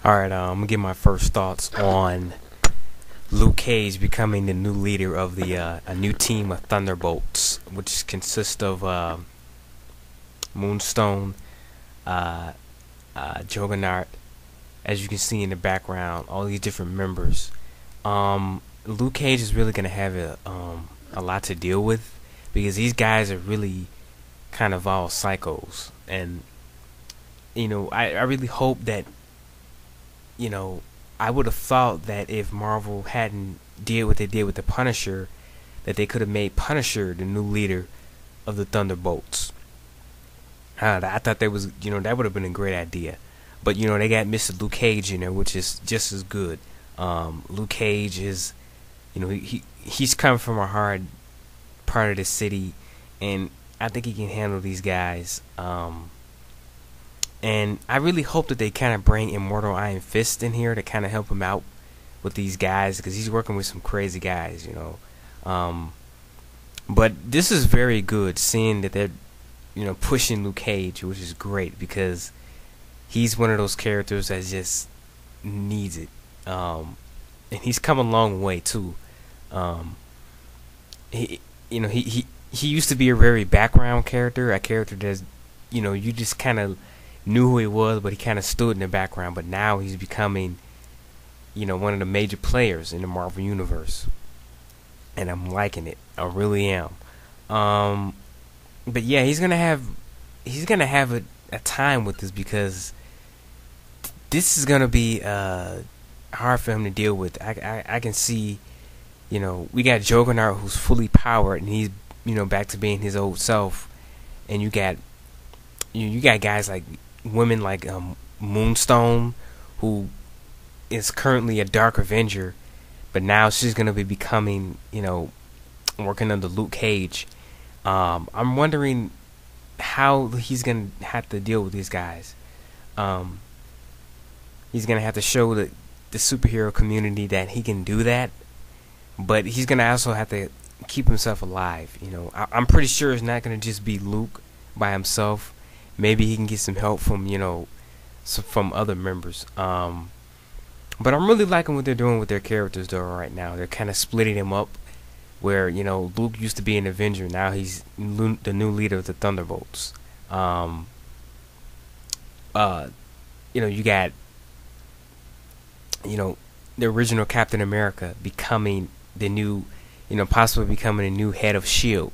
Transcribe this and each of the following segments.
Alright, I'm gonna give my first thoughts on Luke Cage becoming the new leader of the a new team of Thunderbolts, which consists of Moonstone, uh, Juggernaut, as you can see in the background, all these different members. Luke Cage is really gonna have a lot to deal with because these guys are really kind of all psychos, and I really hope that you know, I would have thought that if Marvel hadn't did what they did with the Punisher, that they could have made Punisher the new leader of the Thunderbolts. I thought that was, that would have been a great idea. But, they got Mr. Luke Cage in there, which is just as good. Luke Cage is, he's coming from a hard part of the city, and I think he can handle these guys. And I really hope that they kind of bring Immortal Iron Fist in here to kind of help him out with these guys, because he's working with some crazy guys, But this is very good, seeing that they're, pushing Luke Cage, which is great because he's one of those characters that just needs it. And he's come a long way too. He used to be a very background character, a character that's, you just kind of knew who he was, but he kind of stood in the background. But now he's becoming, one of the major players in the Marvel universe, and I'm liking it. I really am. But yeah, he's gonna have a time with this, because this is gonna be hard for him to deal with. I can see, we got Juggernaut, who's fully powered, and he's back to being his old self, and you got guys like women like Moonstone, who is currently a Dark Avenger, but now she's gonna be becoming, working under Luke Cage. I'm wondering how he's gonna have to deal with these guys. He's gonna have to show the superhero community that he can do that, but he's gonna also have to keep himself alive. I'm pretty sure it's not gonna just be Luke by himself. Maybe he can get some help from from other members. But I'm really liking what they're doing with their characters though right now. They're kind of splitting them up, where Luke used to be an Avenger, now he's the new leader of the Thunderbolts. You got the original Captain America becoming the new, possibly becoming a new head of Shield.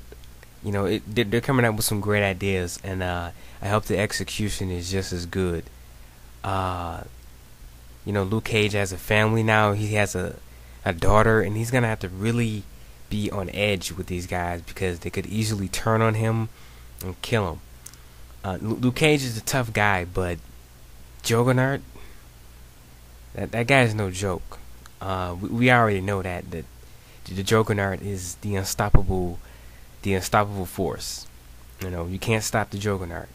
They're coming up with some great ideas, and I hope the execution is just as good. Luke Cage has a family now. He has a daughter, and he's gonna have to really be on edge with these guys, because they could easily turn on him and kill him. Luke Cage is a tough guy, but Juggernaut, that guy is no joke. We already know that the Juggernaut is the unstoppable force. You can't stop the Juggernaut.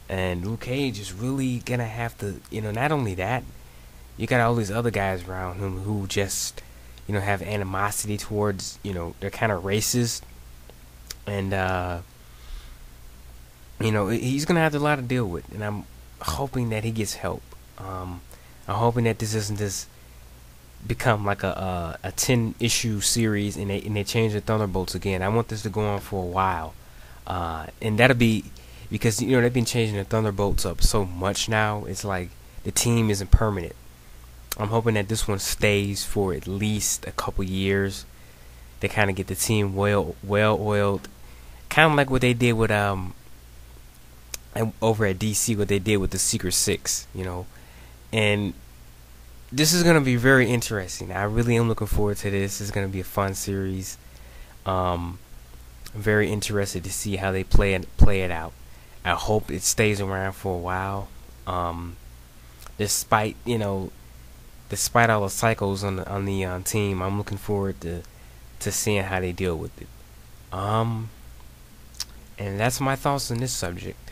And Luke Cage is really gonna have to, not only that, you got all these other guys around him who just, have animosity towards, they're kind of racist, and he's gonna have a lot to deal with. And I'm hoping that he gets help. I'm hoping that this doesn't just become like a 10-issue series, and they change the Thunderbolts again. I want this to go on for a while, and that'll be because they've been changing the Thunderbolts up so much now. It's like the team isn't permanent. I'm hoping that this one stays for at least a couple years. They kind of get the team well oiled, kind of like what they did with over at DC, what they did with the Secret Six, and this is gonna be very interesting. I really am looking forward to this. It's gonna be a fun series. Very interested to see how they play it out. I hope it stays around for a while. Despite despite all the cycles on the team, I'm looking forward to seeing how they deal with it. And that's my thoughts on this subject.